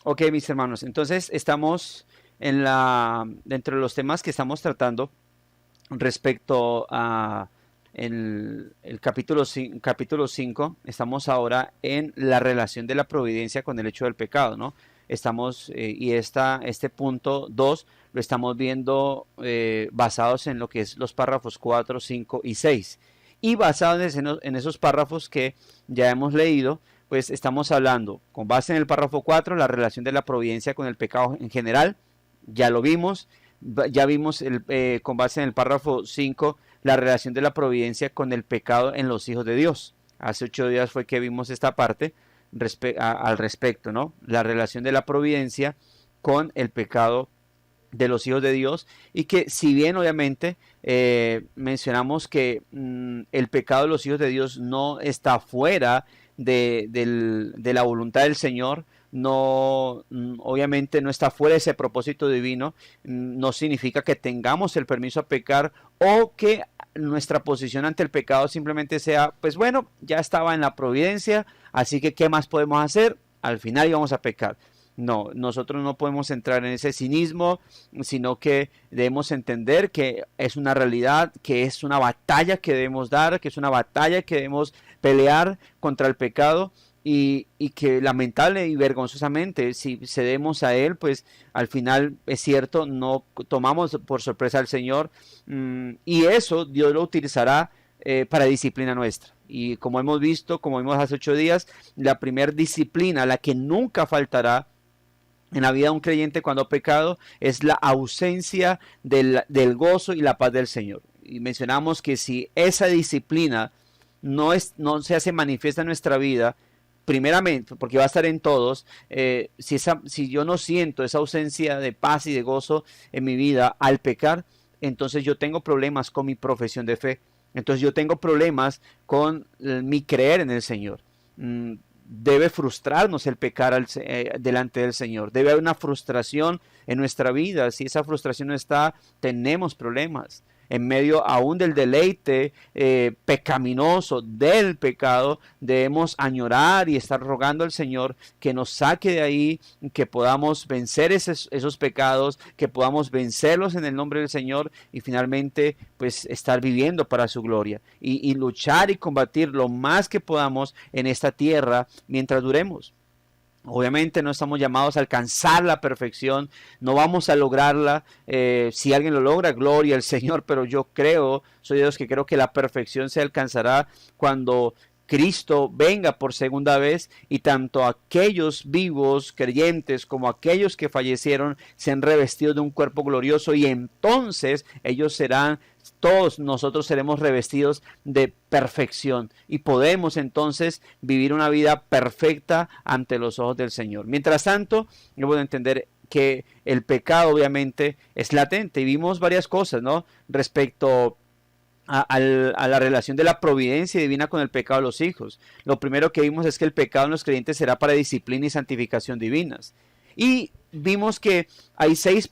Ok, mis hermanos, entonces estamos dentro de los temas que estamos tratando respecto a el capítulo 5. Estamos ahora en la relación de la providencia con el hecho del pecado, ¿no? Estamos, este punto 2 lo estamos viendo basados en lo que es los párrafos 4, 5 y 6. Y basados en esos párrafos que ya hemos leído, pues estamos hablando, con base en el párrafo 4, la relación de la providencia con el pecado en general. Ya lo vimos. Ya vimos con base en el párrafo 5 la relación de la providencia con el pecado en los hijos de Dios. Hace 8 días fue que vimos esta parte al respecto, ¿no? La relación de la providencia con el pecado de los hijos de Dios, y que si bien obviamente mencionamos que el pecado de los hijos de Dios no está fuera de la voluntad del Señor, no, obviamente no está fuera de ese propósito divino, no significa que tengamos el permiso a pecar o que nuestra posición ante el pecado simplemente sea, pues bueno, ya estaba en la providencia, así que ¿qué más podemos hacer? Al final íbamos a pecar. No, nosotros no podemos entrar en ese cinismo, sino que debemos entender que es una realidad, que es una batalla que debemos dar, que es una batalla que debemos pelear contra el pecado, y que lamentable y vergonzosamente, si cedemos a él, pues al final es cierto, no tomamos por sorpresa al Señor, y eso Dios lo utilizará para disciplina nuestra. Y como hemos visto, como vimos hace 8 días, la primera disciplina, la que nunca faltará en la vida de un creyente cuando ha pecado, es la ausencia del gozo y la paz del Señor. Y mencionamos que si esa disciplina no se hace manifiesta en nuestra vida, primeramente, porque va a estar en todos, si yo no siento esa ausencia de paz y de gozo en mi vida al pecar, entonces yo tengo problemas con mi profesión de fe. Entonces yo tengo problemas con mi creer en el Señor. Debe frustrarnos el pecar delante del Señor. Debe haber una frustración en nuestra vida. Si esa frustración no está, tenemos problemas. En medio aún del deleite pecaminoso del pecado, debemos añorar y estar rogando al Señor que nos saque de ahí, que podamos vencer esos pecados, que podamos vencerlos en el nombre del Señor, y finalmente pues estar viviendo para su gloria y luchar y combatir lo más que podamos en esta tierra mientras duremos. Obviamente no estamos llamados a alcanzar la perfección, no vamos a lograrla. Si alguien lo logra, gloria al Señor, pero yo soy de los que creo que la perfección se alcanzará cuando Cristo venga por segunda vez, y tanto aquellos vivos creyentes como aquellos que fallecieron sean revestidos de un cuerpo glorioso, y entonces todos nosotros seremos revestidos de perfección y podemos entonces vivir una vida perfecta ante los ojos del Señor. Mientras tanto, debo de entender que el pecado obviamente es latente, y vimos varias cosas, ¿no? Respecto a la relación de la providencia divina con el pecado de los hijos. Lo primero que vimos es que el pecado en los creyentes será para disciplina y santificación divinas. Y vimos que hay 6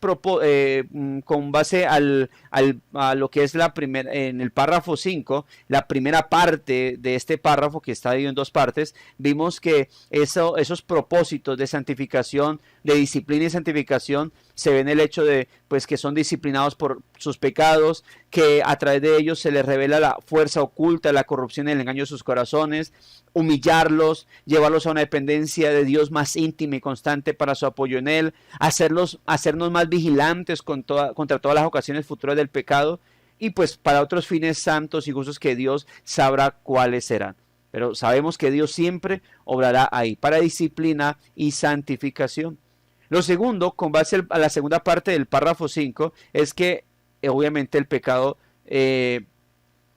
con base a lo que es en el párrafo 5, la primera parte de este párrafo, que está dividido en 2 partes. Vimos que esos propósitos de santificación, de disciplina y santificación, se ve en el hecho de pues que son disciplinados por sus pecados, que a través de ellos se les revela la fuerza oculta, la corrupción y el engaño de sus corazones, humillarlos, llevarlos a una dependencia de Dios más íntima y constante para su apoyo en Él, hacernos más vigilantes contra todas las ocasiones futuras del pecado, y pues para otros fines santos y justos que Dios sabrá cuáles serán. Pero sabemos que Dios siempre obrará ahí para disciplina y santificación. Lo segundo, con base a la segunda parte del párrafo 5, es que obviamente el pecado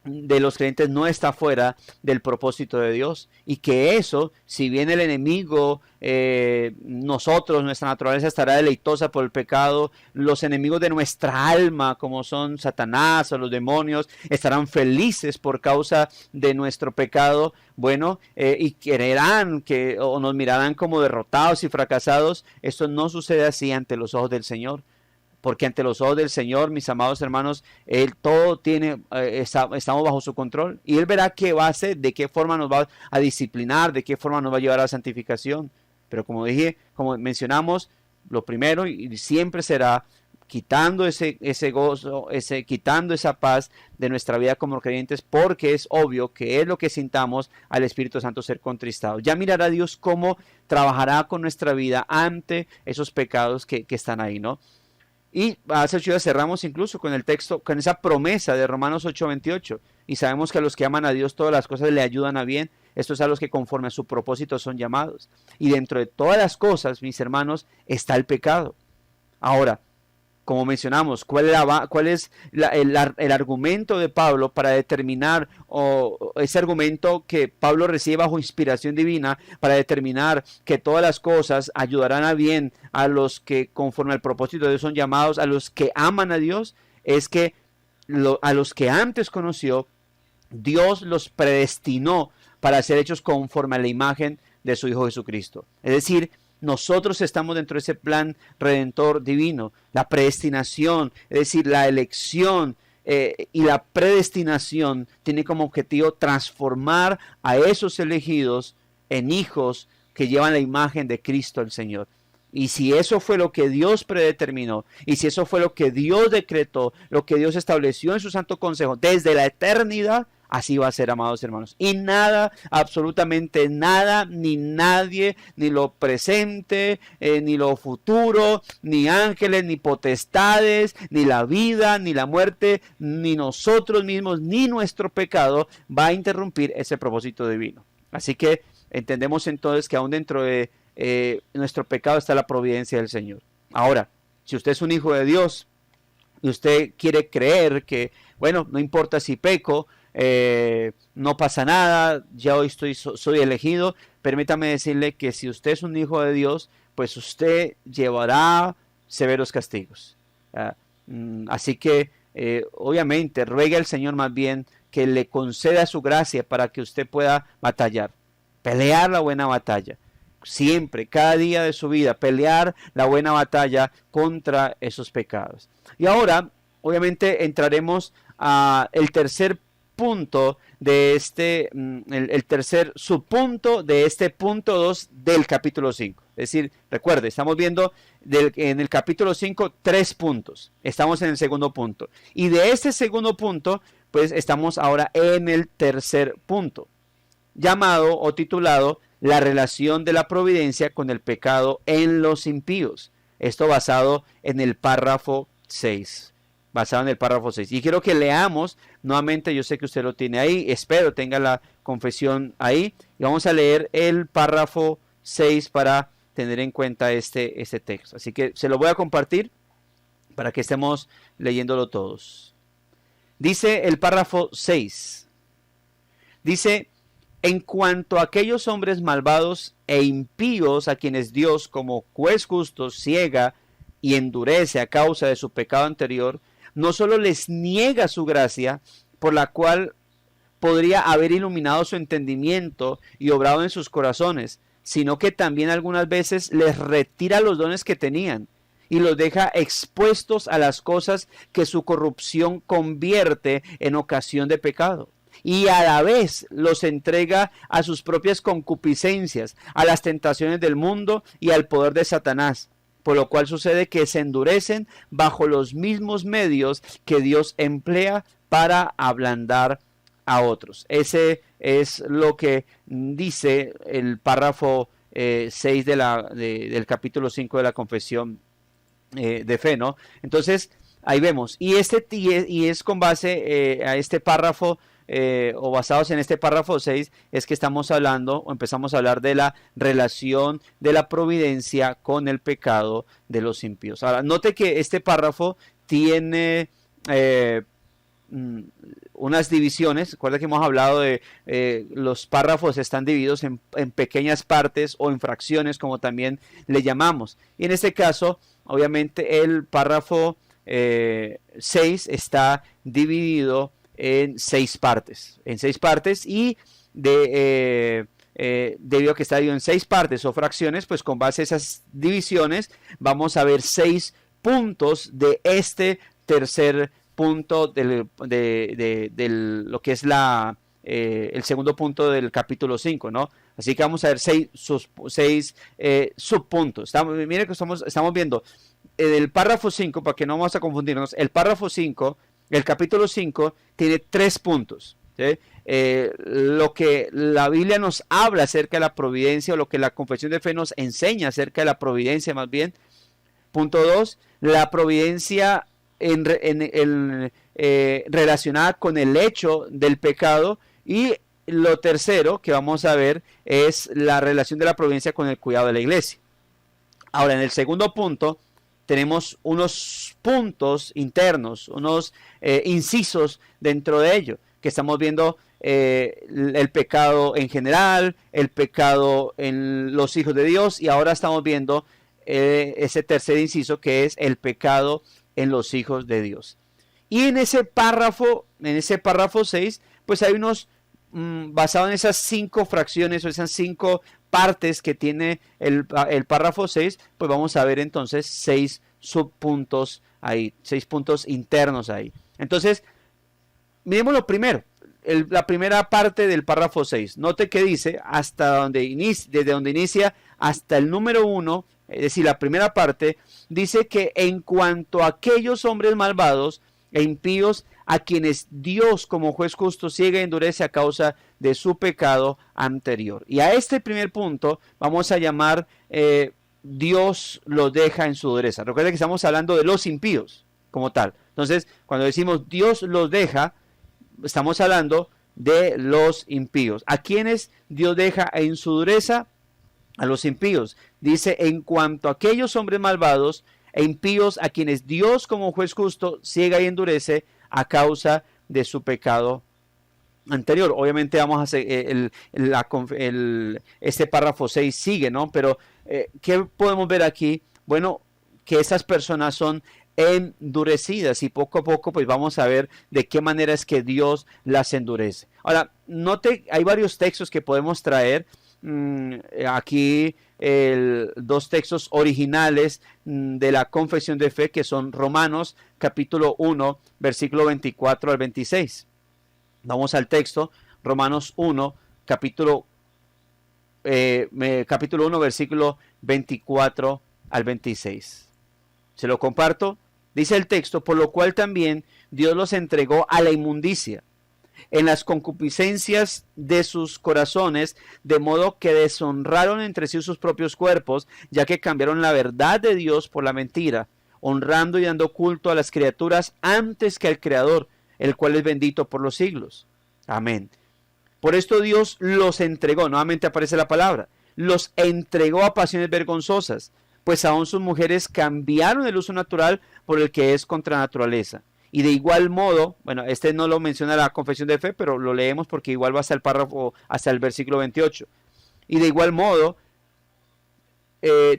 de los creyentes no está fuera del propósito de Dios, y que eso, si bien el enemigo, nuestra naturaleza estará deleitosa por el pecado, los enemigos de nuestra alma, como son Satanás o los demonios, estarán felices por causa de nuestro pecado, bueno, y quererán o nos mirarán como derrotados y fracasados. Esto no sucede así ante los ojos del Señor. Porque ante los ojos del Señor, mis amados hermanos, Él todo estamos bajo su control. Y Él verá qué va a hacer, de qué forma nos va a disciplinar, de qué forma nos va a llevar a la santificación. Pero como dije, como mencionamos, lo primero y siempre será quitando ese gozo, quitando esa paz de nuestra vida como creyentes, porque es obvio que es lo que sintamos al Espíritu Santo ser contristado. Ya mirará Dios cómo trabajará con nuestra vida ante esos pecados que están ahí, ¿no? Y hace 8 días cerramos incluso con el texto, con esa promesa de Romanos 8:28. Y sabemos que a los que aman a Dios todas las cosas le ayudan a bien. Esto es a los que conforme a su propósito son llamados. Y dentro de todas las cosas, mis hermanos, está el pecado. Ahora, como mencionamos, ¿cuál es el argumento de Pablo para determinar, o ese argumento que Pablo recibe bajo inspiración divina para determinar que todas las cosas ayudarán a bien a los que conforme al propósito de Dios son llamados, a los que aman a Dios? Es que a los que antes conoció, Dios los predestinó para ser hechos conforme a la imagen de su Hijo Jesucristo. Es decir, nosotros estamos dentro de ese plan redentor divino. La predestinación, es decir, la elección y la predestinación tiene como objetivo transformar a esos elegidos en hijos que llevan la imagen de Cristo el Señor. Y si eso fue lo que Dios predeterminó, y si eso fue lo que Dios decretó, lo que Dios estableció en su santo consejo desde la eternidad, así va a ser, amados hermanos. Y nada, absolutamente nada, ni nadie, ni lo presente, ni lo futuro, ni ángeles, ni potestades, ni la vida, ni la muerte, ni nosotros mismos, ni nuestro pecado va a interrumpir ese propósito divino. Así que entendemos entonces que aún dentro de nuestro pecado está la providencia del Señor. Ahora, si usted es un hijo de Dios y usted quiere creer que, bueno, no importa si peco, no pasa nada, ya hoy soy elegido, permítame decirle que si usted es un hijo de Dios, pues usted llevará severos castigos. Así que, obviamente, ruegue al Señor más bien que le conceda su gracia para que usted pueda batallar, pelear la buena batalla. Siempre, cada día de su vida, pelear la buena batalla contra esos pecados. Y ahora, obviamente, entraremos a el tercer punto de el tercer subpunto de este punto 2 del capítulo 5. Es decir, recuerde, estamos viendo en el capítulo 5 3 puntos. Estamos en el segundo punto. Y de este segundo punto, pues estamos ahora en el tercer punto, llamado o titulado la relación de la providencia con el pecado en los impíos. Esto basado en el párrafo 6. Y quiero que leamos nuevamente, yo sé que usted lo tiene ahí, espero tenga la confesión ahí. Y vamos a leer el párrafo 6 para tener en cuenta este texto. Así que se lo voy a compartir para que estemos leyéndolo todos. Dice el párrafo 6. Dice: en cuanto a aquellos hombres malvados e impíos a quienes Dios, como juez justo, ciega y endurece a causa de su pecado anterior, no solo les niega su gracia, por la cual podría haber iluminado su entendimiento y obrado en sus corazones, sino que también algunas veces les retira los dones que tenían y los deja expuestos a las cosas que su corrupción convierte en ocasión de pecado. Y a la vez los entrega a sus propias concupiscencias, a las tentaciones del mundo y al poder de Satanás, por lo cual sucede que se endurecen bajo los mismos medios que Dios emplea para ablandar a otros. Ese es lo que dice el párrafo 6 del capítulo 5 de la confesión de fe, ¿no? Entonces, ahí vemos. Y es con base a este párrafo, o basados en este párrafo 6, es que estamos hablando o empezamos a hablar de la relación de la providencia con el pecado de los impíos. Ahora, note que este párrafo tiene unas divisiones. Recuerda que hemos hablado de los párrafos están divididos en pequeñas partes o en fracciones, como también le llamamos. Y en este caso, obviamente, el párrafo 6 está dividido en 6 partes. Y debido a que está dividido en 6 partes o fracciones, pues con base a esas divisiones vamos a ver 6 puntos de este tercer punto de lo que es el segundo punto del capítulo 5, ¿no? Así que vamos a ver seis subpuntos. Miren que estamos viendo el párrafo 5, para que no vamos a confundirnos, el párrafo 5, el capítulo 5, tiene 3 puntos. ¿Sí? Lo que la Biblia nos habla acerca de la providencia, o lo que la confesión de fe nos enseña acerca de la providencia más bien. Punto 2, la providencia relacionada con el hecho del pecado. Y lo tercero que vamos a ver es la relación de la providencia con el cuidado de la iglesia. Ahora, en el segundo punto tenemos unos puntos internos, unos incisos dentro de ello, que estamos viendo el pecado en general, el pecado en los hijos de Dios, y ahora estamos viendo ese tercer inciso, que es el pecado en los hijos de Dios. Y en ese párrafo 6, pues hay unos, basado en esas 5 fracciones o esas 5 partes que tiene el párrafo 6, pues vamos a ver entonces 6 subpuntos ahí, 6 puntos internos ahí. Entonces, miremos lo primero, la primera parte del párrafo 6. Note que dice, desde donde inicia hasta el número 1, es decir, la primera parte, dice que en cuanto a aquellos hombres malvados e impíos, a quienes Dios como juez justo ciega y endurece a causa de su pecado anterior. Y a este primer punto vamos a llamar Dios los deja en su dureza. Recuerden que estamos hablando de los impíos como tal. Entonces, cuando decimos Dios los deja, estamos hablando de los impíos. ¿A quienes Dios deja en su dureza? A los impíos. Dice, en cuanto a aquellos hombres malvados e impíos, a quienes Dios como juez justo ciega y endurece a causa de su pecado anterior. Obviamente vamos a hacer este párrafo 6 sigue, ¿no? Pero ¿qué podemos ver aquí? Bueno, que estas personas son endurecidas, y poco a poco pues vamos a ver de qué manera es que Dios las endurece. Ahora, note, hay varios textos que podemos traer. Aquí 2 textos originales de la confesión de fe, que son Romanos capítulo 1 versículo 24 al 26. Vamos al texto, Romanos 1 capítulo 1 versículo 24 al 26. Se lo comparto. Dice el texto, por lo cual también Dios los entregó a la inmundicia en las concupiscencias de sus corazones, de modo que deshonraron entre sí sus propios cuerpos, ya que cambiaron la verdad de Dios por la mentira, honrando y dando culto a las criaturas antes que al Creador, el cual es bendito por los siglos. Amén. Por esto Dios los entregó, nuevamente aparece la palabra, los entregó a pasiones vergonzosas, pues aún sus mujeres cambiaron el uso natural por el que es contra naturaleza. Y de igual modo, bueno, este no lo menciona la confesión de fe, pero lo leemos porque igual va hasta el párrafo, hasta el versículo 28. Y de igual modo,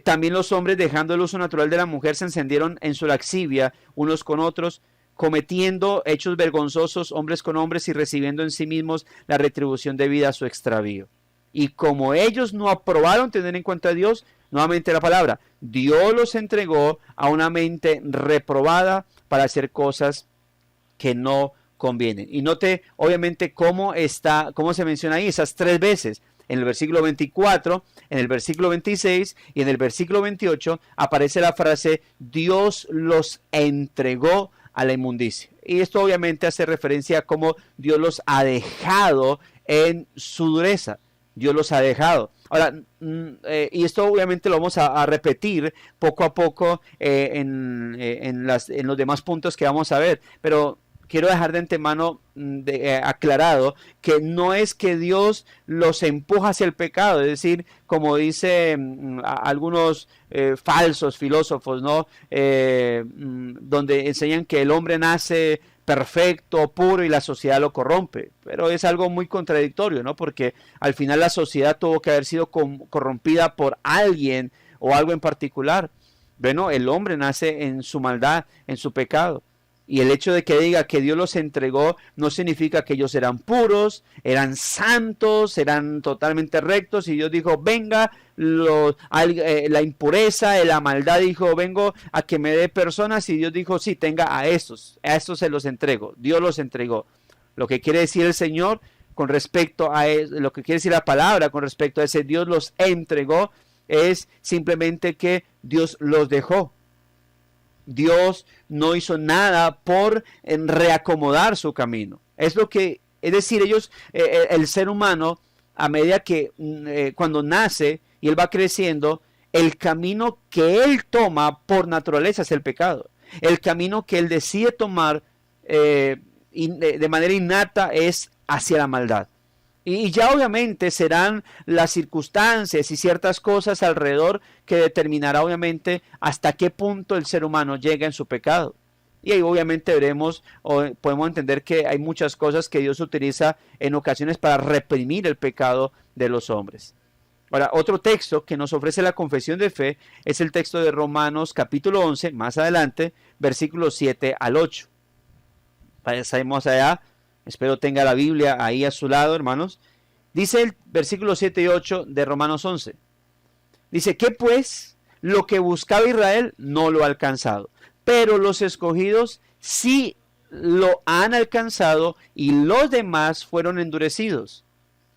también los hombres, dejando el uso natural de la mujer, se encendieron en su lascivia unos con otros, cometiendo hechos vergonzosos hombres con hombres y recibiendo en sí mismos la retribución debida a su extravío. Y como ellos no aprobaron tener en cuenta a Dios, nuevamente la palabra, Dios los entregó a una mente reprobada para hacer cosas que no convienen. Y note obviamente cómo se menciona ahí esas 3 veces. En el versículo 24, en el versículo 26 y en el versículo 28 aparece la frase Dios los entregó a la inmundicia. Y esto obviamente hace referencia a cómo Dios los ha dejado en su dureza. Dios los ha dejado. Ahora, y esto obviamente lo vamos a repetir poco a poco en los demás puntos que vamos a ver, pero quiero dejar de antemano aclarado que no es que Dios los empuja hacia el pecado, es decir, como dice algunos falsos filósofos, ¿no? Donde enseñan que el hombre nace perfecto, puro y la sociedad lo corrompe, pero es algo muy contradictorio, ¿no? Porque al final la sociedad tuvo que haber sido corrompida por alguien o algo en particular. Bueno, el hombre nace en su maldad, en su pecado. Y el hecho de que diga que Dios los entregó no significa que ellos eran puros, eran santos, eran totalmente rectos. Y Dios dijo, venga, la impureza, la maldad, dijo, vengo a que me dé personas. Y Dios dijo, sí, tenga a estos se los entrego. Dios los entregó. Lo que quiere decir el Señor con respecto a lo que quiere decir la palabra con respecto a ese Dios los entregó, es simplemente que Dios los dejó. Dios no hizo nada por reacomodar su camino. Es decir, ellos, el ser humano, a medida que cuando nace y él va creciendo, el camino que él toma por naturaleza es el pecado. El camino que él decide tomar de manera innata es hacia la maldad. Y ya obviamente serán las circunstancias y ciertas cosas alrededor que determinará obviamente hasta qué punto el ser humano llega en su pecado. Y ahí obviamente veremos o podemos entender que hay muchas cosas que Dios utiliza en ocasiones para reprimir el pecado de los hombres. Ahora, otro texto que nos ofrece la confesión de fe es el texto de Romanos capítulo 11, más adelante, versículos 7 al 8. Pasemos allá. Espero tenga la Biblia ahí a su lado, hermanos. Dice el versículo 7 y 8 de Romanos 11. Dice, ¿qué pues? Lo que buscaba Israel no lo ha alcanzado, pero los escogidos sí lo han alcanzado y los demás fueron endurecidos.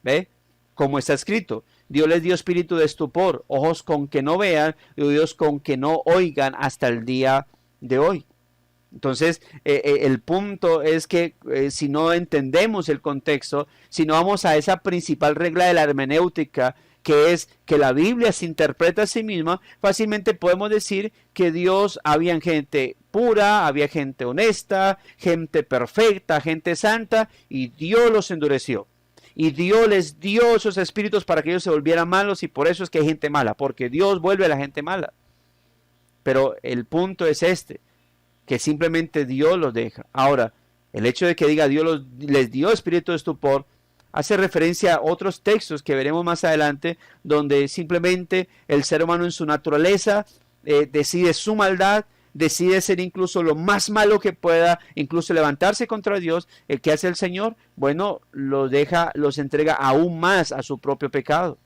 ¿Ve? Como está escrito, Dios les dio espíritu de estupor, ojos con que no vean y oídos con que no oigan hasta el día de hoy. Entonces, el punto es que si no entendemos el contexto, si no vamos a esa principal regla de la hermenéutica, que es que la Biblia se interpreta a sí misma, fácilmente podemos decir que Dios, había gente pura, había gente honesta, gente perfecta, gente santa, y Dios los endureció. Y Dios les dio esos espíritus para que ellos se volvieran malos, y por eso es que hay gente mala, porque Dios vuelve a la gente mala. Pero el punto es que simplemente Dios los deja. Ahora, el hecho de que diga Dios les dio espíritu de estupor, hace referencia a otros textos que veremos más adelante, donde simplemente el ser humano en su naturaleza decide su maldad, decide ser incluso lo más malo que pueda, incluso levantarse contra Dios. El que hace el Señor, bueno, los entrega aún más a su propio pecado.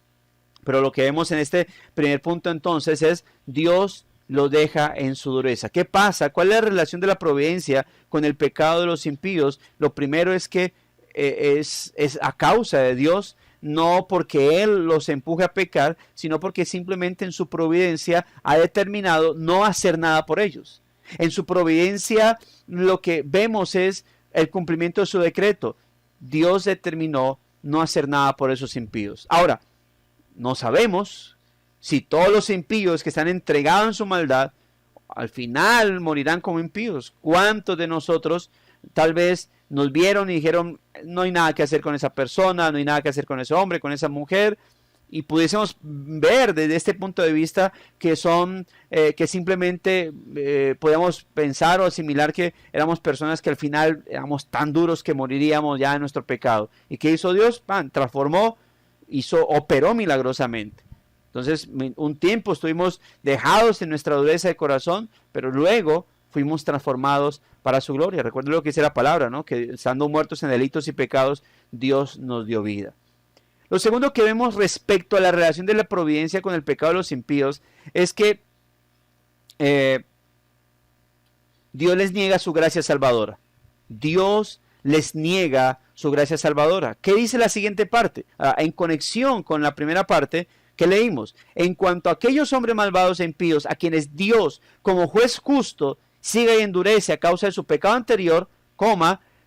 Pero lo que vemos en este primer punto entonces es Dios lo deja en su dureza. ¿Qué pasa? ¿Cuál es la relación de la providencia con el pecado de los impíos? Lo primero es que es a causa de Dios, no porque Él los empuje a pecar, sino porque simplemente en su providencia ha determinado no hacer nada por ellos. En su providencia lo que vemos es el cumplimiento de su decreto. Dios determinó no hacer nada por esos impíos. Ahora, no sabemos si todos los impíos que están entregados en su maldad, al final morirán como impíos. ¿Cuántos de nosotros tal vez nos vieron y dijeron, no hay nada que hacer con esa persona, no hay nada que hacer con ese hombre, con esa mujer? Y pudiésemos ver desde este punto de vista que que simplemente podíamos pensar o asimilar que éramos personas que al final éramos tan duros que moriríamos ya en nuestro pecado. ¿Y qué hizo Dios? Transformó, operó milagrosamente. Entonces, un tiempo estuvimos dejados en nuestra dureza de corazón, pero luego fuimos transformados para su gloria. Recuerden lo que dice la palabra, ¿no? Que estando muertos en delitos y pecados, Dios nos dio vida. Lo segundo que vemos respecto a la relación de la providencia con el pecado de los impíos es que Dios les niega su gracia salvadora. Dios les niega su gracia salvadora. ¿Qué dice la siguiente parte? En conexión con la primera parte que leímos. En cuanto a aquellos hombres malvados e impíos a quienes Dios, como juez justo, sigue y endurece a causa de su pecado anterior,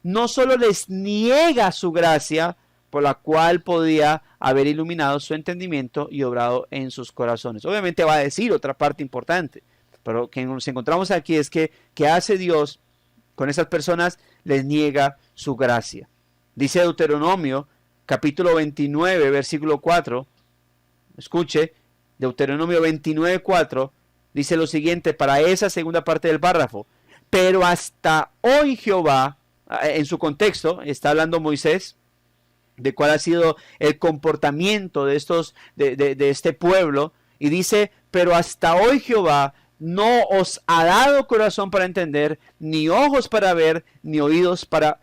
no solo les niega su gracia, por la cual podía haber iluminado su entendimiento y obrado en sus corazones. Obviamente va a decir otra parte importante, pero lo que nos encontramos aquí es que hace Dios con esas personas, les niega su gracia. Dice Deuteronomio, capítulo 29, versículo 4, escuche, Deuteronomio 29, 4, dice lo siguiente para esa segunda parte del párrafo. Pero hasta hoy Jehová, en su contexto, está hablando Moisés, de cuál ha sido el comportamiento de este pueblo, y dice, pero hasta hoy Jehová no os ha dado corazón para entender, ni ojos para ver, ni oídos para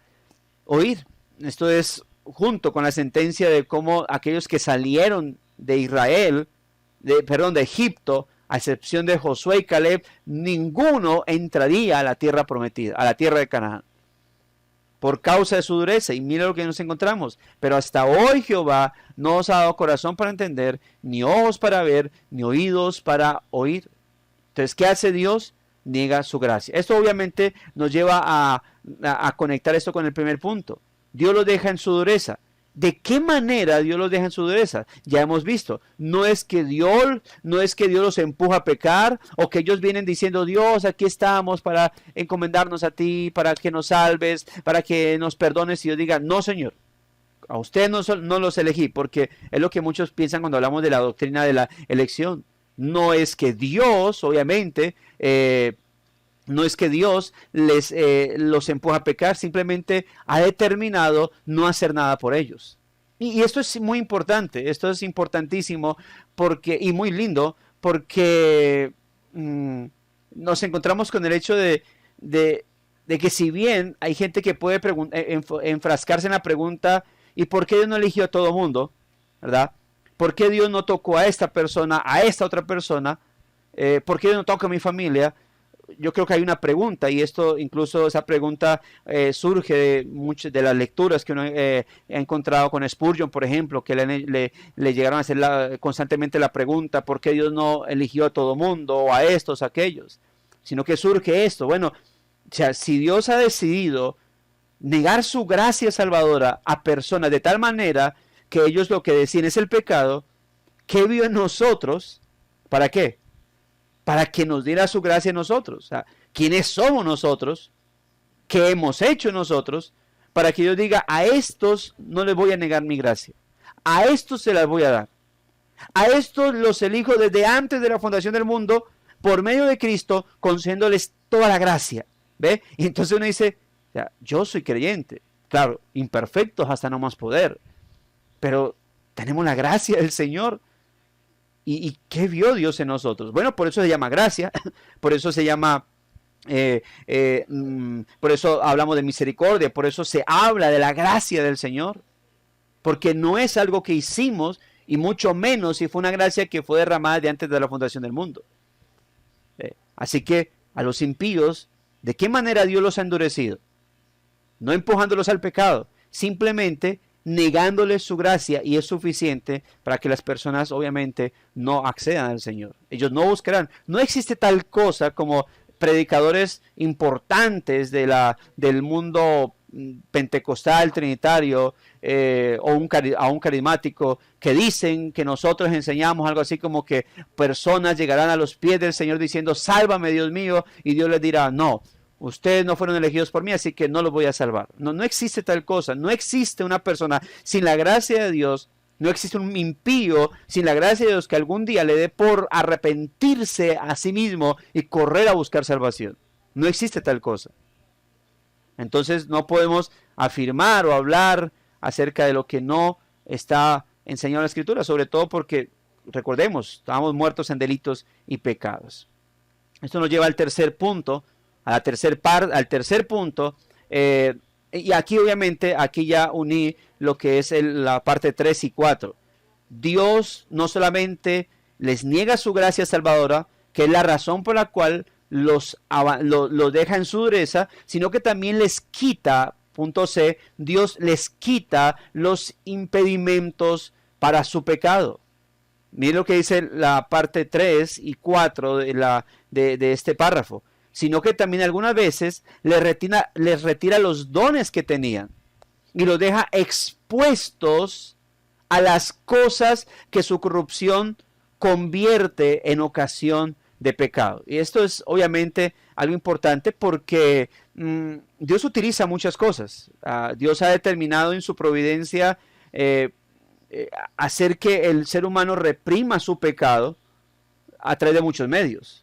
oír. Esto es junto con la sentencia de cómo aquellos que salieron de Israel, de Egipto, a excepción de Josué y Caleb, ninguno entraría a la tierra prometida, a la tierra de Canaán. por causa de su dureza. Y mira lo que nos encontramos. Pero hasta hoy Jehová no os ha dado corazón para entender, ni ojos para ver, ni oídos para oír. Entonces, ¿qué hace Dios? Niega su gracia. Esto obviamente nos lleva a conectar esto con el primer punto. Dios los deja en su dureza. ¿De qué manera Dios los deja en su dureza? Ya hemos visto, no es que Dios los empuja a pecar, o que ellos vienen diciendo, Dios, aquí estamos para encomendarnos a ti, para que nos salves, para que nos perdones, y Dios diga, no, Señor, a ustedes no los elegí, porque es lo que muchos piensan cuando hablamos de la doctrina de la elección. No es que Dios, obviamente, no es que Dios los empuja a pecar, simplemente ha determinado no hacer nada por ellos. Y esto es muy importante, esto es importantísimo y muy lindo, porque nos encontramos con el hecho de que si bien hay gente que puede enfrascarse en la pregunta, ¿y por qué Dios no eligió a todo mundo? ¿Verdad? ¿Por qué Dios no tocó a esta persona, a esta otra persona? ¿Por qué Dios no toca a mi familia? Yo creo que hay una pregunta, y incluso esa pregunta surge de muchas de las lecturas que uno ha encontrado con Spurgeon, por ejemplo, que le llegaron a hacer constantemente la pregunta, ¿por qué Dios no eligió a todo mundo, o a estos, a aquellos? Sino que surge esto, bueno, o sea, si Dios ha decidido negar su gracia salvadora a personas de tal manera que ellos lo que deciden es el pecado, ¿qué vio en nosotros? ¿Para qué? Para que nos diera su gracia a nosotros. O sea, ¿quiénes somos nosotros? ¿Qué hemos hecho nosotros? Para que Dios diga, a estos no les voy a negar mi gracia. A estos se las voy a dar. A estos los elijo desde antes de la fundación del mundo, por medio de Cristo, concediéndoles toda la gracia. ¿Ve? Y entonces uno dice, o sea, yo soy creyente. Claro, imperfectos hasta no más poder. Pero tenemos la gracia del Señor. ¿Y qué vio Dios en nosotros? Bueno, por eso se llama gracia, por eso se llama, por eso hablamos de misericordia, por eso se habla de la gracia del Señor, porque no es algo que hicimos, y mucho menos si fue una gracia que fue derramada de antes de la fundación del mundo. Así que a los impíos, ¿de qué manera Dios los ha endurecido? No empujándolos al pecado, simplemente negándoles su gracia, y es suficiente para que las personas obviamente no accedan al Señor. Ellos no buscarán. No existe tal cosa como predicadores importantes del mundo pentecostal, trinitario, o a un carismático, que dicen que nosotros enseñamos algo así como que personas llegarán a los pies del Señor diciendo, sálvame Dios mío, y Dios les dirá, no, ustedes no fueron elegidos por mí, así que no los voy a salvar. No existe tal cosa. No existe una persona sin la gracia de Dios. No existe un impío sin la gracia de Dios que algún día le dé por arrepentirse a sí mismo y correr a buscar salvación. No existe tal cosa. Entonces no podemos afirmar o hablar acerca de lo que no está enseñado en la Escritura, sobre todo porque, recordemos, estábamos muertos en delitos y pecados. Esto nos lleva al tercer punto, al tercer punto, y aquí obviamente, aquí ya uní lo que es la parte 3 y 4. Dios no solamente les niega su gracia salvadora, que es la razón por la cual los deja en su dureza, sino que también les quita, punto C, Dios les quita los impedimentos para su pecado. Miren lo que dice la parte 3 y 4 de este párrafo. Sino que también algunas veces les retira los dones que tenían y los deja expuestos a las cosas que su corrupción convierte en ocasión de pecado. Y esto es obviamente algo importante porque Dios utiliza muchas cosas. Dios ha determinado en su providencia hacer que el ser humano reprima su pecado a través de muchos medios.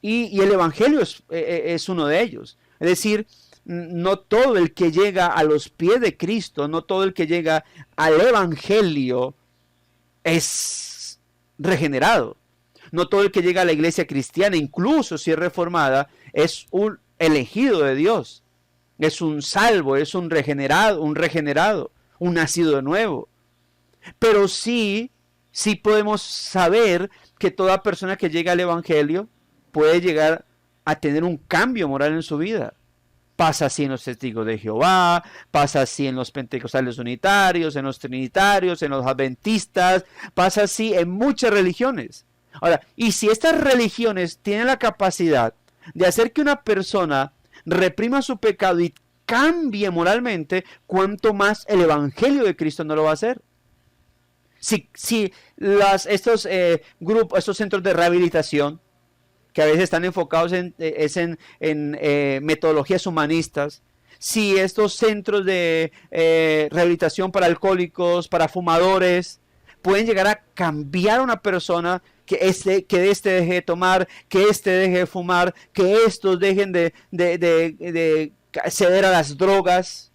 Y el Evangelio es uno de ellos. Es decir, no todo el que llega a los pies de Cristo, no todo el que llega al Evangelio es regenerado. No todo el que llega a la iglesia cristiana, incluso si es reformada, es un elegido de Dios. Es un salvo, es un regenerado, un nacido de nuevo. Pero sí podemos saber que toda persona que llega al Evangelio puede llegar a tener un cambio moral en su vida. Pasa así en los testigos de Jehová, pasa así en los pentecostales unitarios, en los trinitarios, en los adventistas, pasa así en muchas religiones. Ahora, y si estas religiones tienen la capacidad de hacer que una persona reprima su pecado y cambie moralmente, ¿cuánto más el Evangelio de Cristo no lo va a hacer? Si estos grupos, estos centros de rehabilitación, que a veces están enfocados en metodologías humanistas, si estos centros de rehabilitación para alcohólicos, para fumadores, pueden llegar a cambiar a una persona, que este deje de tomar, que este deje de fumar, que estos dejen de ceder a las drogas,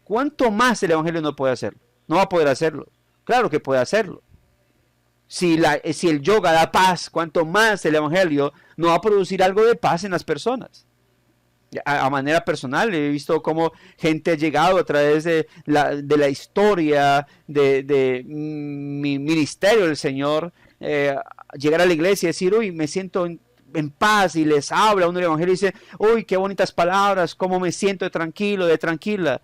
¿cuánto más el Evangelio no puede hacerlo? No va a poder hacerlo. Claro que puede hacerlo. Si el yoga da paz, cuanto más el Evangelio no va a producir algo de paz en las personas. A manera personal, he visto cómo gente ha llegado a través de la historia de mi ministerio del Señor, llegar a la iglesia y decir, uy, me siento en paz, y les habla uno del Evangelio y dice, uy, qué bonitas palabras, cómo me siento de tranquilo, de tranquila.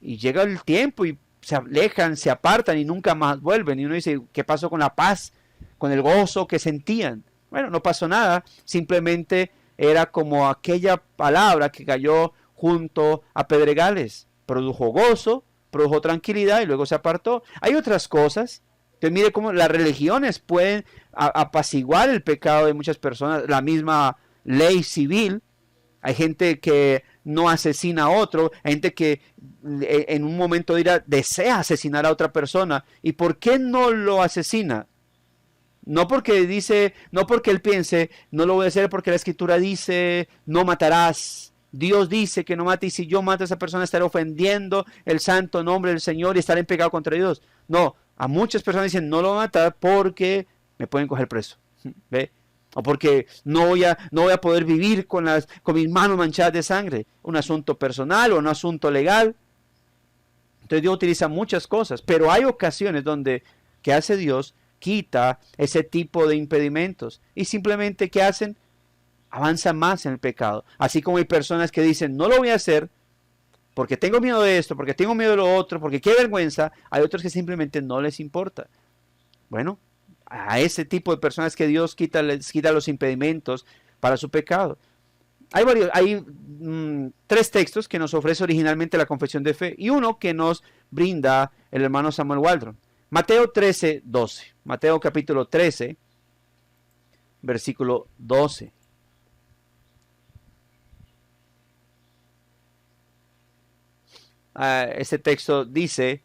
Y llega el tiempo y se alejan, se apartan y nunca más vuelven. Y uno dice, ¿qué pasó con la paz, con el gozo que sentían? Bueno, no pasó nada, simplemente era como aquella palabra que cayó junto a pedregales. Produjo gozo, produjo tranquilidad y luego se apartó. Hay otras cosas. Entonces mire cómo las religiones pueden apaciguar el pecado de muchas personas. La misma ley civil. Hay gente que no asesina a otro, hay gente que en un momento de ira desea asesinar a otra persona. ¿Y por qué no lo asesina? No porque él piense, no lo voy a hacer porque la escritura dice, no matarás. Dios dice que no mate, y si yo mato a esa persona estaré ofendiendo el santo nombre del Señor y estaré en pecado contra Dios. No, a muchas personas dicen, no lo voy a matar porque me pueden coger preso. ¿Ve? O porque no voy a poder vivir con mis manos manchadas de sangre. Un asunto personal o un asunto legal. Entonces Dios utiliza muchas cosas, pero hay ocasiones donde, ¿qué hace Dios? Quita ese tipo de impedimentos. Y simplemente, ¿qué hacen? Avanzan más en el pecado. Así como hay personas que dicen, no lo voy a hacer porque tengo miedo de esto, porque tengo miedo de lo otro, porque qué vergüenza. Hay otros que simplemente no les importa. Bueno, a ese tipo de personas que Dios les quita los impedimentos para su pecado. Hay 3 textos que nos ofrece originalmente la confesión de fe y uno que nos brinda el hermano Samuel Waldron. Mateo 13, 12. Mateo capítulo 13, versículo 12. Este texto dice,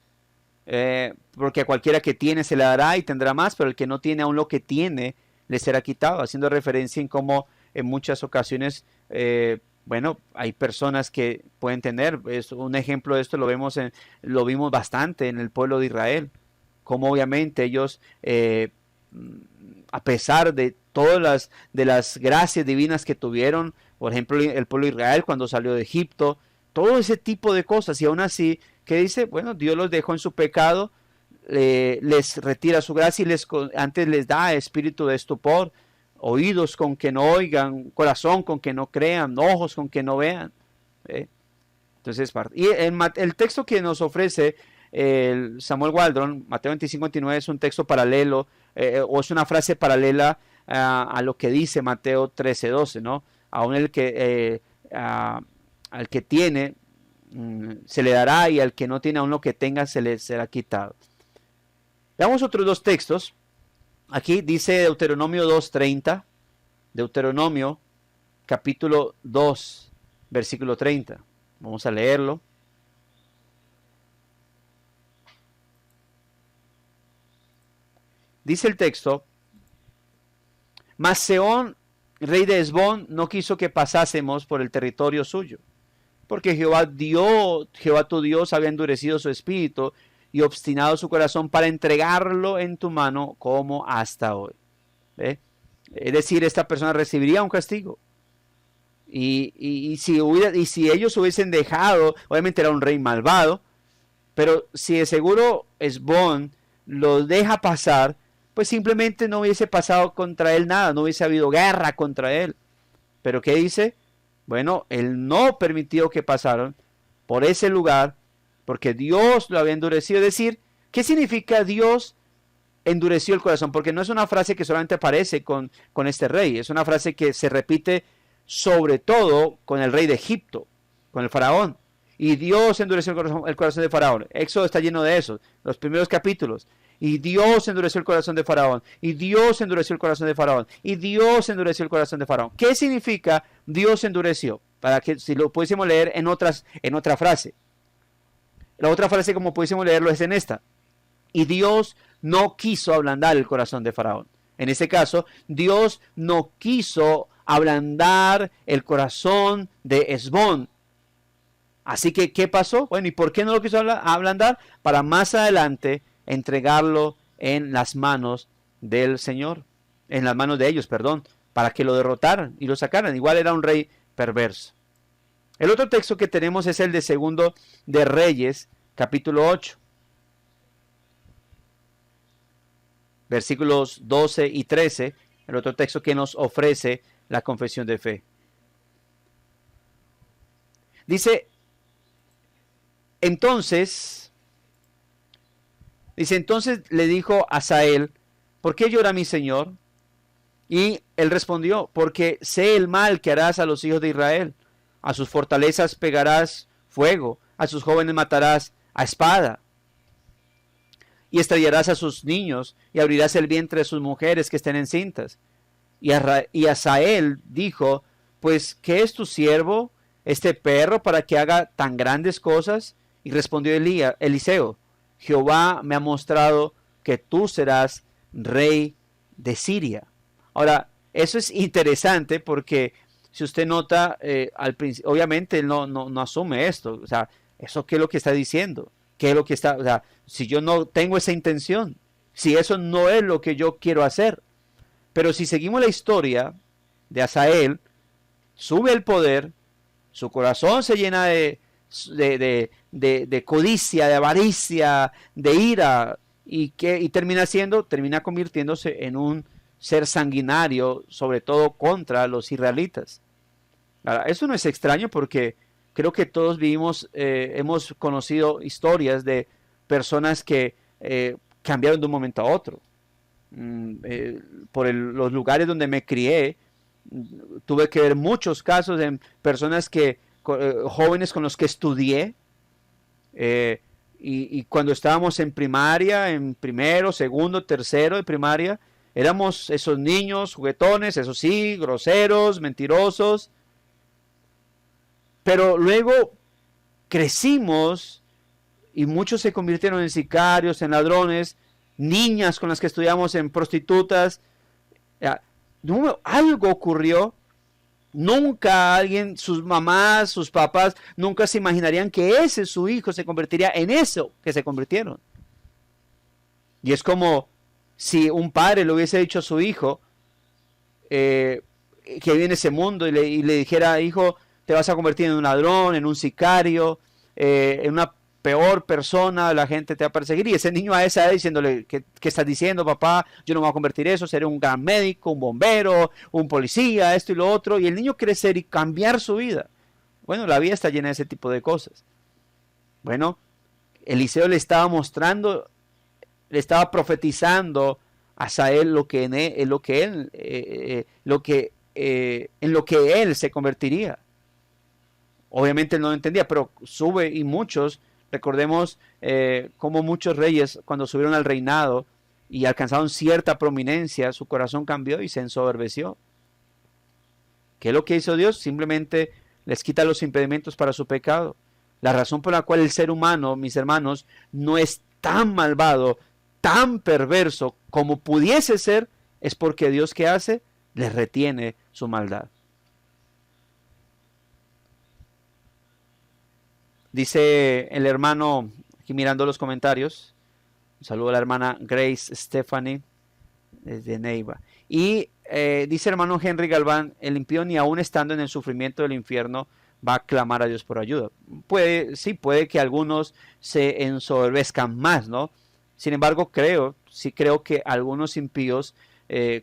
porque a cualquiera que tiene se le dará y tendrá más, pero el que no tiene aún lo que tiene le será quitado, haciendo referencia en cómo en muchas ocasiones, bueno, hay personas que pueden tener, un ejemplo de esto lo vimos bastante en el pueblo de Israel, como obviamente ellos, a pesar de todas las gracias divinas que tuvieron, por ejemplo, el pueblo de Israel cuando salió de Egipto, todo ese tipo de cosas, y aún así, ¿qué dice? Bueno, Dios los dejó en su pecado, les retira su gracia y antes les da espíritu de estupor, oídos con que no oigan, corazón con que no crean, ojos con que no vean. Entonces, y el texto que nos ofrece el Samuel Waldron, Mateo 25-29, es un texto paralelo, o es una frase paralela a lo que dice Mateo 13-12, ¿no? Aún al que tiene se le dará, y al que no tiene aún lo que tenga se le será quitado. Veamos otros 2 textos. Aquí dice Deuteronomio 2:30, Deuteronomio capítulo 2, versículo 30. Vamos a leerlo. Dice el texto: mas Sehón, rey de Hesbón, no quiso que pasásemos por el territorio suyo, porque Jehová tu Dios había endurecido su espíritu y obstinado su corazón para entregarlo en tu mano como hasta hoy. ¿Ve? Es decir, esta persona recibiría un castigo. Y si ellos hubiesen dejado, obviamente era un rey malvado, pero si de seguro Hesbón lo deja pasar, pues simplemente no hubiese pasado contra él nada, no hubiese habido guerra contra él. Pero ¿qué dice? Bueno, él no permitió que pasaran por ese lugar porque Dios lo había endurecido. Es decir, ¿qué significa Dios endureció el corazón? Porque no es una frase que solamente aparece con este rey, es una frase que se repite sobre todo con el rey de Egipto, con el faraón. Y Dios endureció el corazón de Faraón. Éxodo está lleno de eso, los primeros capítulos. Y Dios endureció el corazón de Faraón. Y Dios endureció el corazón de Faraón. Y Dios endureció el corazón de Faraón. ¿Qué significa Dios endureció? Para que si lo pudiésemos leer en otra frase. La otra frase como pudiésemos leerlo es en esta. Y Dios no quiso ablandar el corazón de Faraón. En este caso, Dios no quiso ablandar el corazón de Esbón. Así que, ¿qué pasó? Bueno, ¿y por qué no lo quiso ablandar? Para más adelante entregarlo en las manos del Señor, en las manos de ellos, perdón, para que lo derrotaran y lo sacaran. Igual era un rey perverso. El otro texto que tenemos es el de Segundo de Reyes, capítulo 8. Versículos 12 y 13, el otro texto que nos ofrece la confesión de fe. Dice, entonces le dijo a Asael, ¿por qué llora mi señor? Y él respondió, porque sé el mal que harás a los hijos de Israel. A sus fortalezas pegarás fuego, a sus jóvenes matarás a espada. Y estrellarás a sus niños, y abrirás el vientre de sus mujeres que estén encintas. Y Asael dijo, pues, ¿qué es tu siervo, este perro, para que haga tan grandes cosas? Y respondió Eliseo, Jehová me ha mostrado que tú serás rey de Siria. Ahora, eso es interesante porque si usted nota, al principio, obviamente él no asume esto. O sea, ¿eso qué es lo que está diciendo? ¿Qué es lo que está? O sea, si yo no tengo esa intención, si eso no es lo que yo quiero hacer. Pero si seguimos la historia de Asael, sube el poder, su corazón se llena de codicia, de avaricia, de ira, y termina convirtiéndose en un ser sanguinario, sobre todo contra los israelitas. Ahora, eso no es extraño porque creo que todos hemos conocido historias de personas que cambiaron de un momento a otro. Los lugares donde me crié, tuve que ver muchos casos de personas jóvenes con los que estudié, y cuando estábamos en primaria, en primero, segundo, tercero de primaria, éramos esos niños juguetones, eso sí, groseros, mentirosos, pero luego crecimos y muchos se convirtieron en sicarios, en ladrones, niñas con las que estudiamos en prostitutas. Algo ocurrió. Nunca sus mamás, sus papás, nunca se imaginarían que su hijo se convertiría en eso que se convirtieron. Y es como si un padre le hubiese dicho a su hijo que viene en ese mundo y le dijera, hijo, te vas a convertir en un ladrón, en un sicario, en una peor persona, la gente te va a perseguir. Y ese niño a esa edad diciéndole, ¿qué estás diciendo, papá? Yo no me voy a convertir en eso, seré un gran médico, un bombero, un policía, esto y lo otro. Y el niño crecer y cambiar su vida. Bueno, la vida está llena de ese tipo de cosas. Bueno, Eliseo le estaba mostrando, le estaba profetizando a Asael en lo que él se convertiría. Obviamente él no lo entendía, pero sube y muchos, recordemos cómo muchos reyes cuando subieron al reinado y alcanzaron cierta prominencia, su corazón cambió y se ensoberbeció. ¿Qué es lo que hizo Dios? Simplemente les quita los impedimentos para su pecado. La razón por la cual el ser humano, mis hermanos, no es tan malvado, tan perverso como pudiese ser, es porque Dios, ¿qué hace? Les retiene su maldad. Dice el hermano, aquí mirando los comentarios, un saludo a la hermana Grace Stephanie desde Neiva. Y dice el hermano Henry Galván, el impío ni aún estando en el sufrimiento del infierno va a clamar a Dios por ayuda. Puede que algunos se ensoberbezcan más, ¿no? Sin embargo, creo que algunos impíos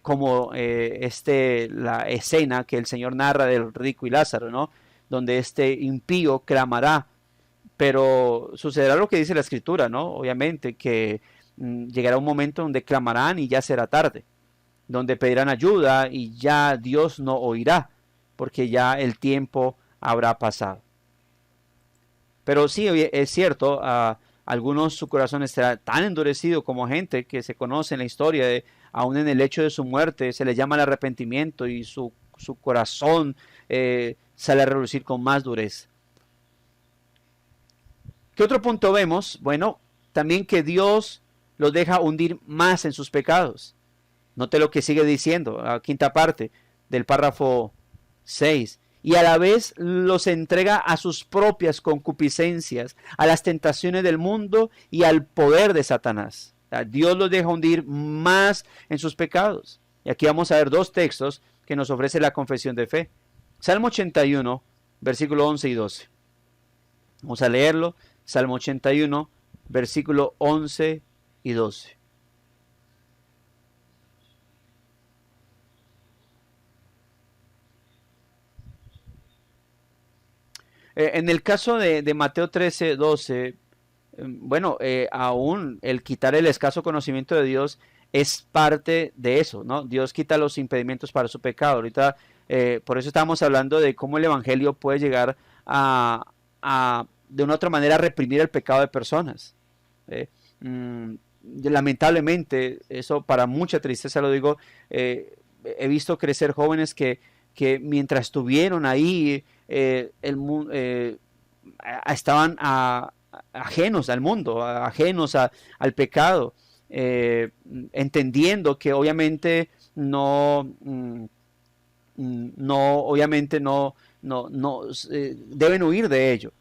como la escena que el Señor narra del rico y Lázaro, ¿no? Donde este impío clamará, pero sucederá lo que dice la Escritura, ¿no? Obviamente que llegará un momento donde clamarán y ya será tarde, donde pedirán ayuda y ya Dios no oirá, porque ya el tiempo habrá pasado. Pero sí, es cierto, algunos su corazón estará tan endurecido como gente que se conoce en la historia, aún en el hecho de su muerte, se le llama el arrepentimiento y su corazón sale a relucir con más dureza. ¿Qué otro punto vemos? Bueno, también que Dios los deja hundir más en sus pecados. Note lo que sigue diciendo, la quinta parte del párrafo 6. Y a la vez los entrega a sus propias concupiscencias, a las tentaciones del mundo y al poder de Satanás. Dios los deja hundir más en sus pecados. Y aquí vamos a ver dos textos que nos ofrece la confesión de fe. Salmo 81, versículo 11 y 12. Vamos a leerlo. Salmo 81, versículo 11 y 12. En el caso de Mateo 13, 12, bueno, aún el quitar el escaso conocimiento de Dios es parte de eso, ¿no? Dios quita los impedimentos para su pecado. Ahorita, por eso estamos hablando de cómo el Evangelio puede llegar de una otra manera, reprimir el pecado de personas. Lamentablemente, eso para mucha tristeza lo digo, he visto crecer jóvenes que mientras estuvieron ahí, estaban ajenos al mundo, ajenos al pecado, entendiendo que obviamente obviamente no deben huir de ello.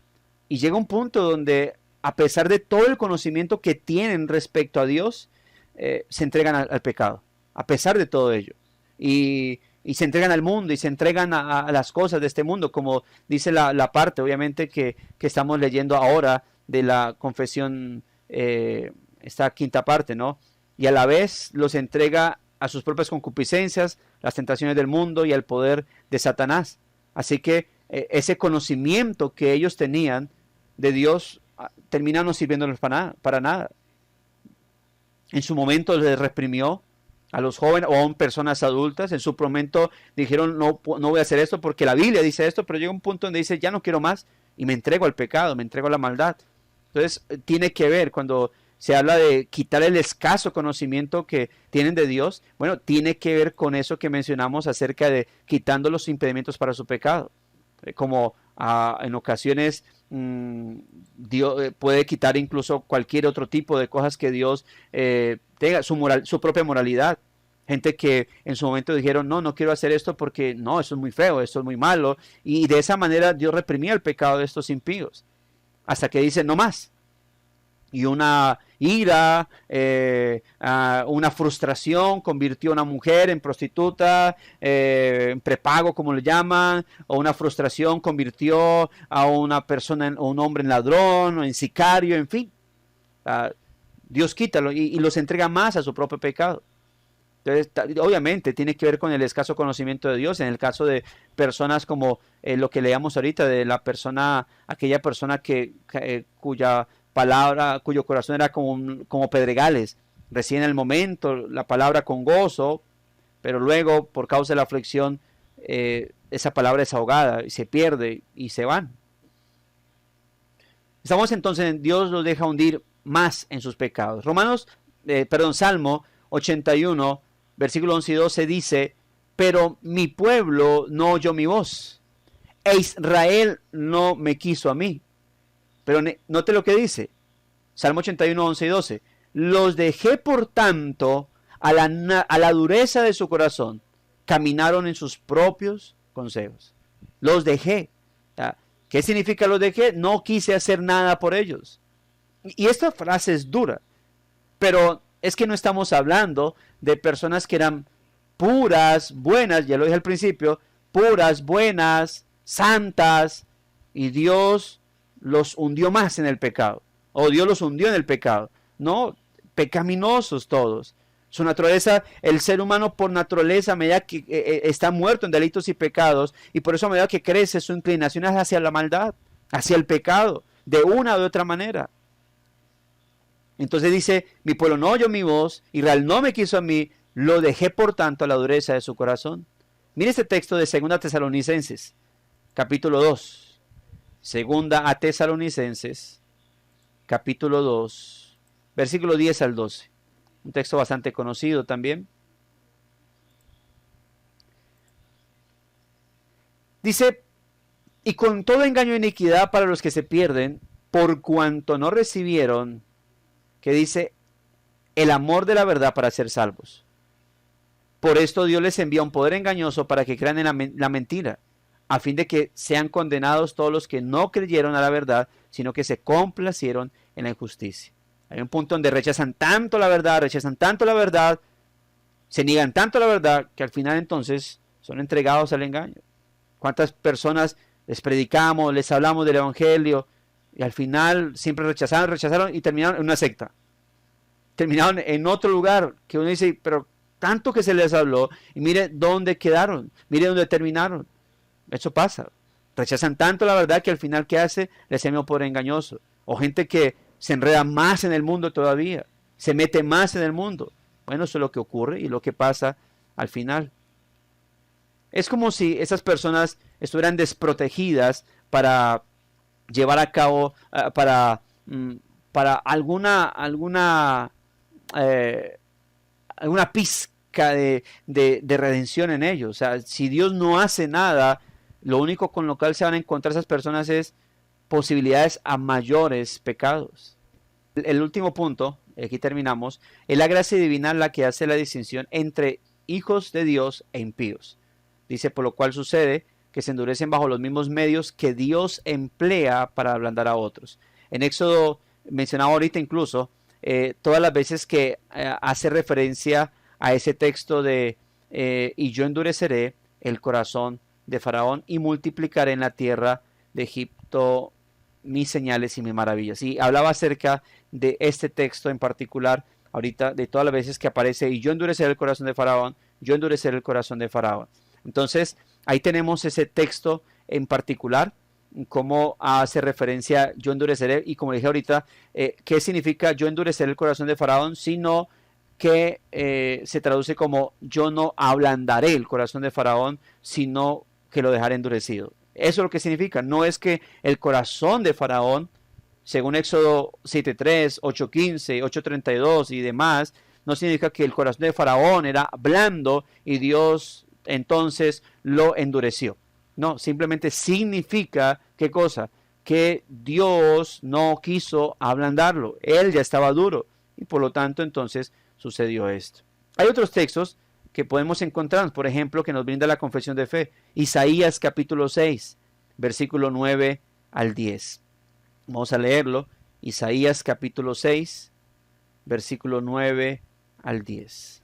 Y llega un punto donde, a pesar de todo el conocimiento que tienen respecto a Dios, se entregan al pecado, a pesar de todo ello. Y se entregan al mundo y se entregan a las cosas de este mundo, como dice la parte, obviamente, que estamos leyendo ahora de la confesión, esta quinta parte, ¿no? Y a la vez los entrega a sus propias concupiscencias, las tentaciones del mundo y al poder de Satanás. Así que ese conocimiento que ellos tenían de Dios termina no sirviéndoles para nada. En su momento les reprimió a los jóvenes o a personas adultas. En su momento dijeron, no voy a hacer esto porque la Biblia dice esto, pero llega un punto donde dice, ya no quiero más y me entrego al pecado, me entrego a la maldad. Entonces tiene que ver, cuando se habla de quitar el escaso conocimiento que tienen de Dios, bueno, tiene que ver con eso que mencionamos acerca de quitando los impedimentos para su pecado. Como en ocasiones Dios puede quitar incluso cualquier otro tipo de cosas que Dios tenga, su propia moralidad. Gente que en su momento dijeron, no quiero hacer esto porque no, eso es muy feo, esto es muy malo. Y de esa manera Dios reprimía el pecado de estos impíos. Hasta que dice, no más. Y una ira, una frustración convirtió a una mujer en prostituta, en prepago como le llaman, o una frustración convirtió a una persona, o un hombre en ladrón, o en sicario, en fin. Dios quítalo y los entrega más a su propio pecado. Entonces, obviamente, tiene que ver con el escaso conocimiento de Dios. En el caso de personas como lo que leíamos ahorita, de la persona, aquella persona cuya palabra, cuyo corazón era como pedregales, recién en el momento la palabra con gozo, pero luego por causa de la aflicción esa palabra es ahogada y se pierde y se van. Estamos entonces en Dios los deja hundir más en sus pecados. Salmo 81, versículo 11 y 12 dice, pero mi pueblo no oyó mi voz, e Israel no me quiso a mí. Pero note lo que dice, Salmo 81, 11 y 12. Los dejé, por tanto, a la dureza de su corazón. Caminaron en sus propios consejos. Los dejé. ¿Qué significa los dejé? No quise hacer nada por ellos. Y esta frase es dura. Pero es que no estamos hablando de personas que eran puras, buenas, ya lo dije al principio, puras, buenas, santas, y Dios los hundió más en el pecado, o Dios los hundió en el pecado. No, pecaminosos todos. Su naturaleza, el ser humano por naturaleza, a medida que está muerto en delitos y pecados, y por eso a medida que crece, su inclinación es hacia la maldad, hacia el pecado, de una u otra manera. Entonces dice, mi pueblo no oyó mi voz, Israel no me quiso a mí, lo dejé por tanto a la dureza de su corazón. Mire este texto de 2 Tesalonicenses, capítulo 2. 2 Tesalonicenses, capítulo 2, versículo 10 al 12. Un texto bastante conocido también. Dice, y con todo engaño e iniquidad para los que se pierden, por cuanto no recibieron, que dice, el amor de la verdad para ser salvos. Por esto Dios les envía un poder engañoso para que crean en la mentira, a fin de que sean condenados todos los que no creyeron a la verdad, sino que se complacieron en la injusticia. Hay un punto donde rechazan tanto la verdad, se niegan tanto a la verdad, que al final entonces son entregados al engaño. ¿Cuántas personas les predicamos, les hablamos del evangelio, y al final siempre rechazaron y terminaron en una secta? Terminaron en otro lugar, que uno dice, pero tanto que se les habló, y mire dónde quedaron, mire dónde terminaron. Eso pasa. Rechazan tanto la verdad que al final, ¿qué hace? Les envía por engañoso. O gente que se enreda más en el mundo todavía, se mete más en el mundo. Bueno, eso es lo que ocurre y lo que pasa al final. Es como si esas personas estuvieran desprotegidas para llevar a cabo, para alguna pizca de redención en ellos. O sea, si Dios no hace nada, lo único con lo cual se van a encontrar esas personas es posibilidades a mayores pecados. El último punto, aquí terminamos, es la gracia divina la que hace la distinción entre hijos de Dios e impíos. Dice, por lo cual sucede que se endurecen bajo los mismos medios que Dios emplea para ablandar a otros. En Éxodo, mencionado ahorita incluso, todas las veces que hace referencia a ese texto de y yo endureceré el corazón de Faraón y multiplicaré en la tierra de Egipto mis señales y mis maravillas. Y hablaba acerca de este texto en particular, ahorita, de todas las veces que aparece y yo endureceré el corazón de Faraón, yo endureceré el corazón de Faraón. Entonces, ahí tenemos ese texto en particular, cómo hace referencia yo endureceré, y como dije ahorita, ¿qué significa yo endureceré el corazón de Faraón? Sino que se traduce como yo no ablandaré el corazón de Faraón, sino que lo dejaré endurecido. Eso es lo que significa. No es que el corazón de Faraón, según Éxodo 7.3, 8.15, 8.32 y demás, no significa que el corazón de Faraón era blando y Dios entonces lo endureció. No, simplemente significa, ¿qué cosa? Que Dios no quiso ablandarlo. Él ya estaba duro y por lo tanto entonces sucedió esto. Hay otros textos que podemos encontrar, por ejemplo, que nos brinda la confesión de fe. Isaías capítulo 6, versículo 9 al 10. Vamos a leerlo. Isaías capítulo 6, versículo 9 al 10.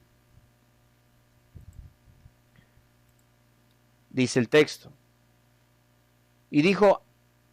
Dice el texto. Y dijo,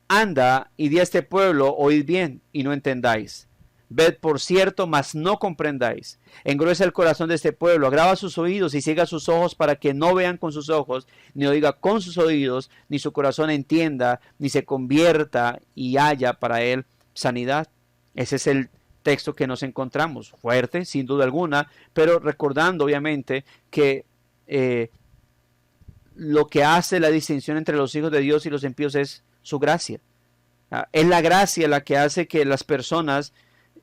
anda y di a este pueblo, oíd bien y no entendáis. Ved por cierto, mas no comprendáis. Engruesa el corazón de este pueblo, agrava sus oídos y ciega sus ojos para que no vean con sus ojos, ni oiga con sus oídos, ni su corazón entienda, ni se convierta y haya para él sanidad. Ese es el texto que nos encontramos. Fuerte, sin duda alguna, pero recordando obviamente que lo que hace la distinción entre los hijos de Dios y los impíos es su gracia. Es la gracia la que hace que las personas,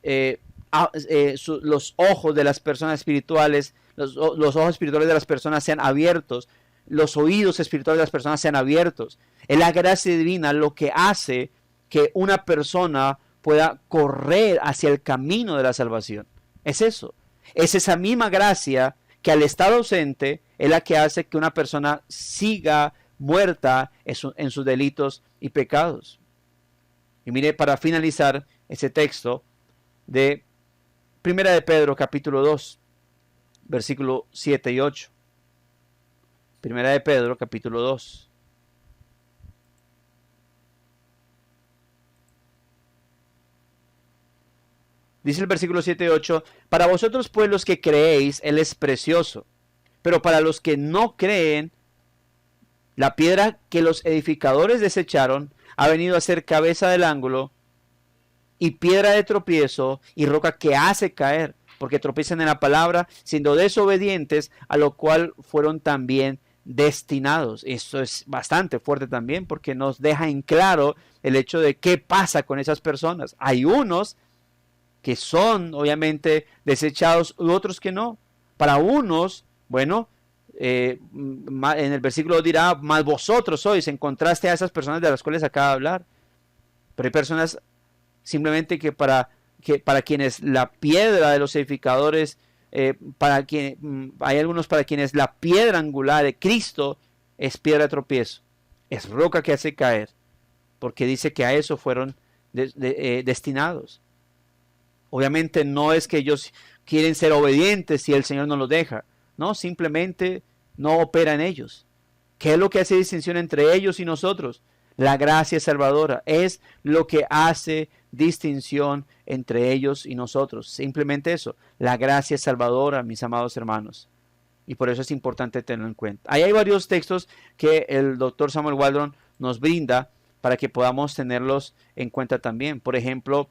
los ojos de las personas espirituales, los ojos espirituales de las personas sean abiertos, los oídos espirituales de las personas sean abiertos. Es la gracia divina lo que hace que una persona pueda correr hacia el camino de la salvación. Es eso. Es esa misma gracia que al estar ausente es la que hace que una persona siga muerta en sus delitos y pecados. Y mire, para finalizar ese texto de Primera de Pedro capítulo 2, versículo 7 y 8. Primera de Pedro capítulo 2. Dice el versículo 7 y 8, para vosotros pues los que creéis, Él es precioso, pero para los que no creen, la piedra que los edificadores desecharon ha venido a ser cabeza del ángulo y piedra de tropiezo y roca que hace caer, porque tropiezan en la palabra, siendo desobedientes, a lo cual fueron también destinados. Eso es bastante fuerte también, porque nos deja en claro el hecho de qué pasa con esas personas. Hay unos que son obviamente desechados y otros que no. Para unos, bueno, en el versículo dirá, más vosotros sois, en contraste a esas personas de las cuales acaba de hablar. Pero hay personas simplemente que para quienes la piedra de los edificadores, hay algunos para quienes la piedra angular de Cristo es piedra de tropiezo, es roca que hace caer, porque dice que a eso fueron destinados. Obviamente no es que ellos quieren ser obedientes si el Señor no los deja, no, simplemente no opera en ellos. ¿Qué es lo que hace distinción entre ellos y nosotros? La gracia salvadora es lo que hace distinción entre ellos y nosotros. Simplemente eso, la gracia salvadora, mis amados hermanos. Y por eso es importante tenerlo en cuenta. Ahí hay varios textos que el doctor Samuel Waldron nos brinda para que podamos tenerlos en cuenta también. Por ejemplo,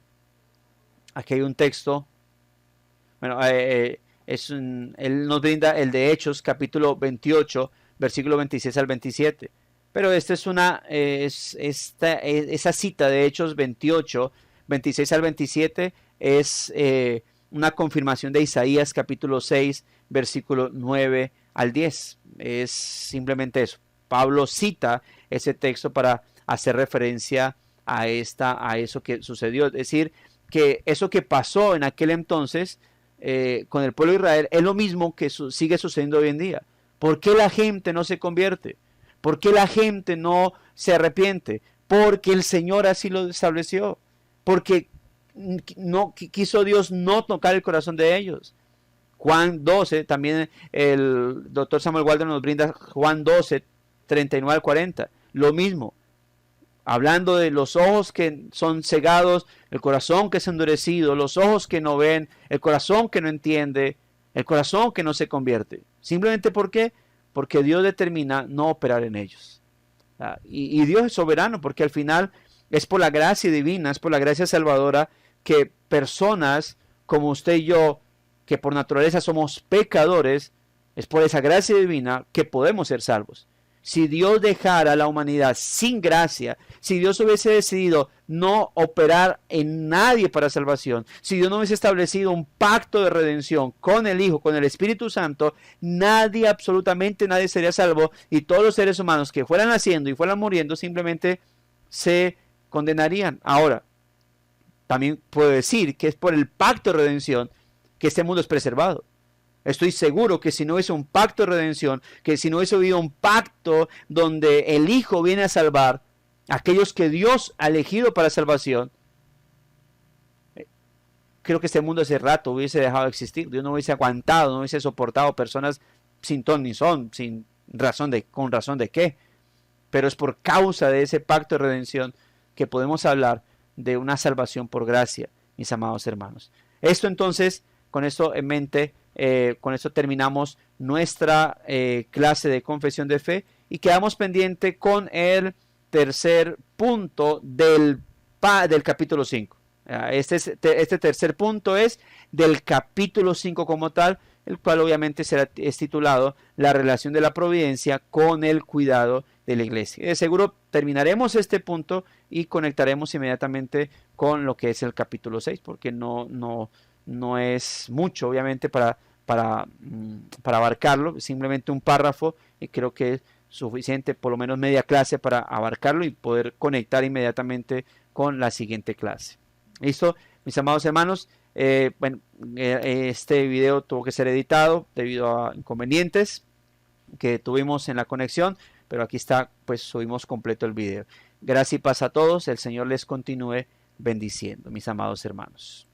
aquí hay un texto, bueno, él nos brinda el de Hechos, capítulo 28, versículo 26 al 27. Pero esta es esa cita de Hechos 28, 26 al 27 es una confirmación de Isaías capítulo 6, versículo 9 al 10. Es simplemente eso. Pablo cita ese texto para hacer referencia a eso que sucedió. Es decir, que eso que pasó en aquel entonces con el pueblo de Israel es lo mismo que sigue sucediendo hoy en día. ¿Por qué la gente no se convierte? ¿Por qué la gente no se arrepiente? Porque el Señor así lo estableció. Porque no quiso Dios no tocar el corazón de ellos. Juan 12, también el doctor Samuel Waldron nos brinda Juan 12, 39 al 40. Lo mismo. Hablando de los ojos que son cegados, el corazón que es endurecido, los ojos que no ven, el corazón que no entiende, el corazón que no se convierte. Simplemente ¿por qué? Porque Dios determina no operar en ellos. Y Dios es soberano, porque al final es por la gracia divina, es por la gracia salvadora que personas como usted y yo, que por naturaleza somos pecadores, es por esa gracia divina que podemos ser salvos. Si Dios dejara a la humanidad sin gracia, si Dios hubiese decidido no operar en nadie para salvación, si Dios no hubiese establecido un pacto de redención con el Hijo, con el Espíritu Santo, nadie, absolutamente nadie sería salvo, y todos los seres humanos que fueran naciendo y fueran muriendo simplemente se condenarían. Ahora, también puedo decir que es por el pacto de redención que este mundo es preservado. Estoy seguro que si no hubiese un pacto de redención, que si no hubiese habido un pacto donde el Hijo viene a salvar a aquellos que Dios ha elegido para salvación, creo que este mundo hace rato hubiese dejado de existir. Dios no hubiese aguantado, no hubiese soportado personas sin ton ni son, con razón de qué. Pero es por causa de ese pacto de redención que podemos hablar de una salvación por gracia, mis amados hermanos. Esto entonces, con esto en mente, con esto terminamos nuestra clase de confesión de fe y quedamos pendiente con el tercer punto del capítulo 5. Este tercer punto es del capítulo 5 como tal, el cual obviamente es titulado La relación de la providencia con el cuidado de la iglesia. De seguro terminaremos este punto y conectaremos inmediatamente con lo que es el capítulo 6, porque no es mucho obviamente para abarcarlo, simplemente un párrafo, y creo que es suficiente, por lo menos media clase, para abarcarlo y poder conectar inmediatamente con la siguiente clase. ¿Listo? Mis amados hermanos, este video tuvo que ser editado debido a inconvenientes que tuvimos en la conexión, pero aquí está, pues subimos completo el video. Gracias y paz a todos, el Señor les continúe bendiciendo, mis amados hermanos.